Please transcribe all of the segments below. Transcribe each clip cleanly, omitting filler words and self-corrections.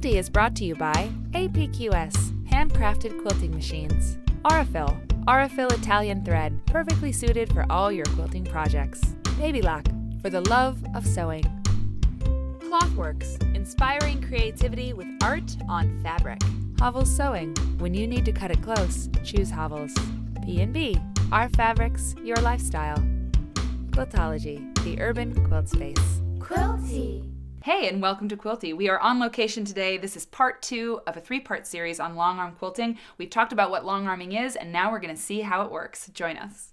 Quilty is brought to you by APQS, handcrafted quilting machines. Aurifil Italian thread, perfectly suited for all your quilting projects. Baby Lock, for the love of sewing. Clothworks, inspiring creativity with art on fabric. Hovels Sewing, when you need to cut it close, choose Hovels. B&B, our fabrics, your lifestyle. Quiltology, the urban quilt space. Quilty. Hey, and welcome to Quilty. We are on location today. This is part 2 of a 3-part series on long arm quilting. We've talked about what long arming is, and now we're going to see how it works. Join us.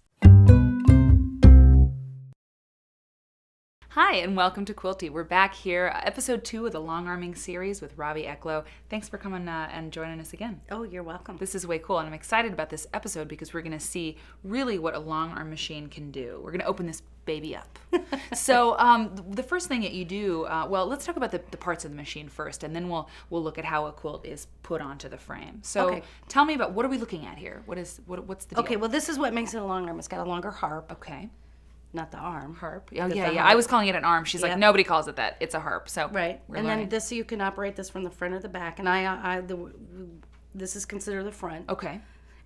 Hi, and welcome to Quilty. We're back here, episode 2 of the long arming series with Robbie Ecklow. Thanks for coming and joining us again. Oh, you're welcome. This is way cool, and I'm excited about this episode because we're going to see really what a long arm machine can do. We're going to open this baby up. So the first thing that you do, well, let's talk about the parts of the machine first, and then we'll look at how a quilt is put onto the frame. So Tell me about, what are we looking at here? What's the deal? Okay, well, this is what makes it a long arm. It's got a longer harp. Okay. Not the arm. Harp. Oh, yeah. I was calling it an arm. She's like, nobody calls it that. It's a harp. So right. And then this, you can operate this from the front or the back. And this is considered the front. Okay.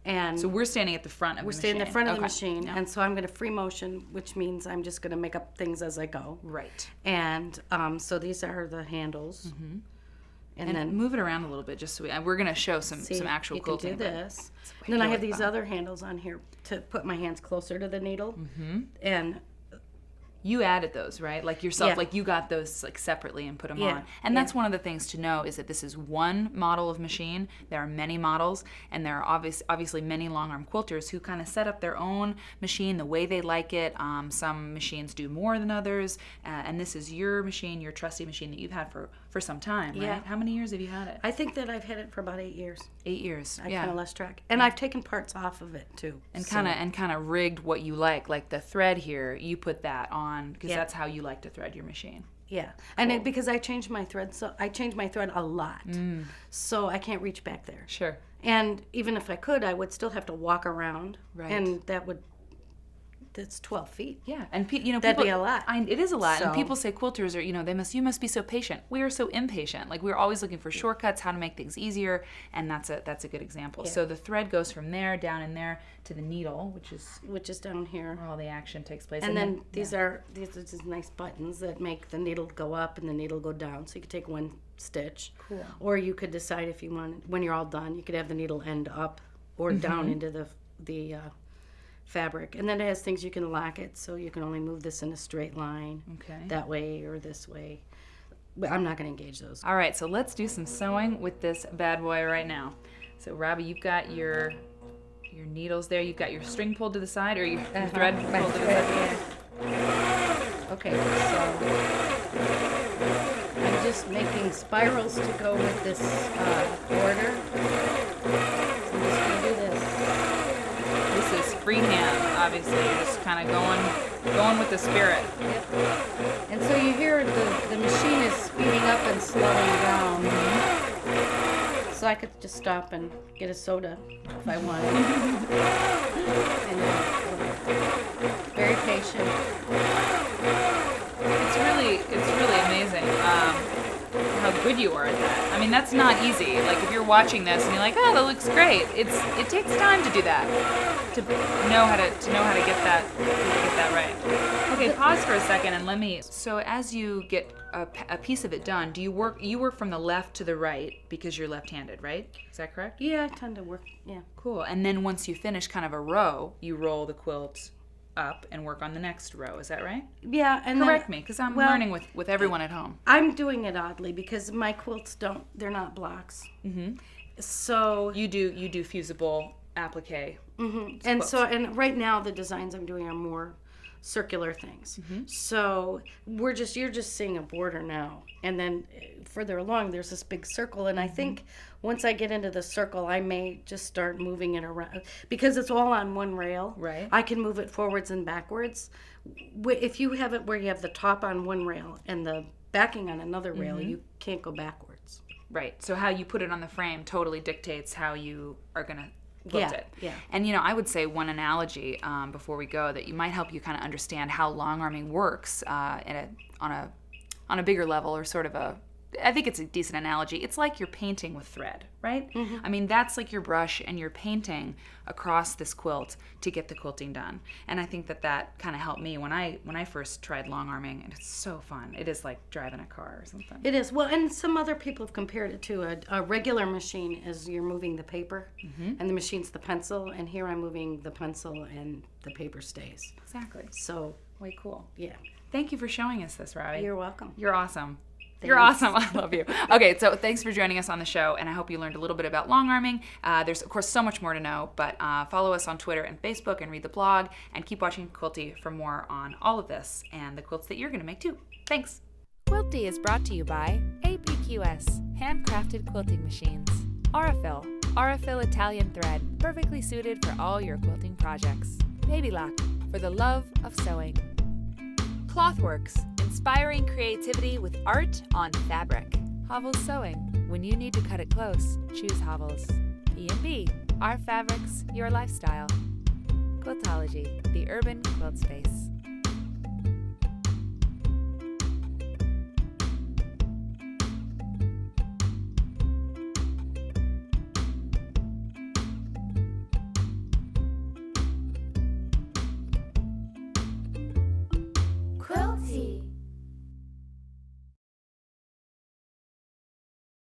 And so we're standing at the front of the machine. We're standing in the front of the machine. Yeah. And so I'm going to free motion, which means I'm just going to make up things as I go. Right. And so these are the handles. Mm-hmm. And then move it around a little bit, just so we're going to show some actual quilting. You can do this. And then I have these other handles on here to put my hands closer to the needle. Mm-hmm. And you added those, right? Like yourself, like you got those like separately and put them on. And that's one of the things to know is that this is one model of machine. There are many models, and there are obviously many long arm quilters who kind of set up their own machine the way they like it. Some machines do more than others, and this is your machine, your trusty machine that you've had for some time, right? Yeah. How many years have you had it? I think that I've had it for about 8 years. 8 years. I kind of lost track, and I've taken parts off of it too, and kind of rigged what you like the thread here. You put that on because that's how you like to thread your machine. Yeah, and because I changed my thread, so I changed my thread a lot, so I can't reach back there. Sure. And even if I could, I would still have to walk around, right? And that's 12 feet. Yeah, and that'd be a lot. It is a lot, and people say quilters are, you must be so patient. We are so impatient. Like we're always looking for shortcuts, how to make things easier, and that's a good example. Yeah. So the thread goes from there down in there to the needle, which is down here, where all the action takes place. And then these are these nice buttons that make the needle go up and the needle go down. So you could take one stitch, cool. Or or you could decide if you want, when you're all done, you could have the needle end up or down into the fabric, and then it has things you can lock it, so you can only move this in a straight line, that way or this way. But I'm not going to engage those. All right, so let's do some sewing with this bad boy right now. So Robbie, you've got your needles there. You've got your string pulled to the side, or your thread pulled to the side. Yeah. Okay, so I'm just making spirals to go with this border. So I'm just going to do this. This is freehand, obviously. You're just kind of going with the spirit. Yep. And so you hear the machine is speeding up and slowing down. So I could just stop and get a soda if I wanted. And very patient. It's really amazing how good you are at that. I mean, that's not easy. Like if you're watching this and you're like, oh, that looks great. It takes time to do that, to know how to get that right. Okay, pause for a second and let me. So as you get a piece of it done, you work from the left to the right because you're left-handed, right? Is that correct? Yeah, I tend to work. Yeah. Cool. And then once you finish kind of a row, you roll the quilt up and work on the next row. Is that right? Yeah. And correct me, because I'm learning with everyone at home. I'm doing it oddly because my quilts they're not blocks. Mm-hmm. So you do fusible applique. Mm-hmm. And right now the designs I'm doing are more circular things. Mm-hmm. So you're just seeing a border now, and then further along there's this big circle, and I think once I get into the circle I may just start moving it around because it's all on one rail. Right. I can move it forwards and backwards. If you have it where you have the top on one rail and the backing on another rail, you can't go backwards. Right. So how you put it on the frame totally dictates how you are going to quilt it. Yeah. And I would say one analogy before we go that you might help you kind of understand how long arming works on a bigger level, or sort of a I think it's a decent analogy. It's like you're painting with thread, right? I mean, that's like your brush and you're painting across this quilt to get the quilting done. And I think that kind of helped me when I first tried long arming, and it's so fun. It is like driving a car or something. It is. Well, and some other people have compared it to a regular machine as you're moving the paper, and the machine's the pencil, and here I'm moving the pencil and the paper stays. Exactly. So, Way cool. yeah. Thank you for showing us this, Robbie. You're welcome. You're awesome. Thanks. You're awesome. I love you. Okay, so thanks for joining us on the show, and I hope you learned a little bit about long arming. There's, of course, so much more to know, but follow us on Twitter and Facebook and read the blog, and keep watching Quilty for more on all of this and the quilts that you're going to make too. Thanks. Quilty is brought to you by APQS, handcrafted quilting machines. Aurifil Italian thread, perfectly suited for all your quilting projects. Baby Lock, for the love of sewing. Clothworks, inspiring creativity with art on fabric. Hovels Sewing, when you need to cut it close, choose Hovels. E&B, our fabrics, your lifestyle. Quiltology, the urban quilt space.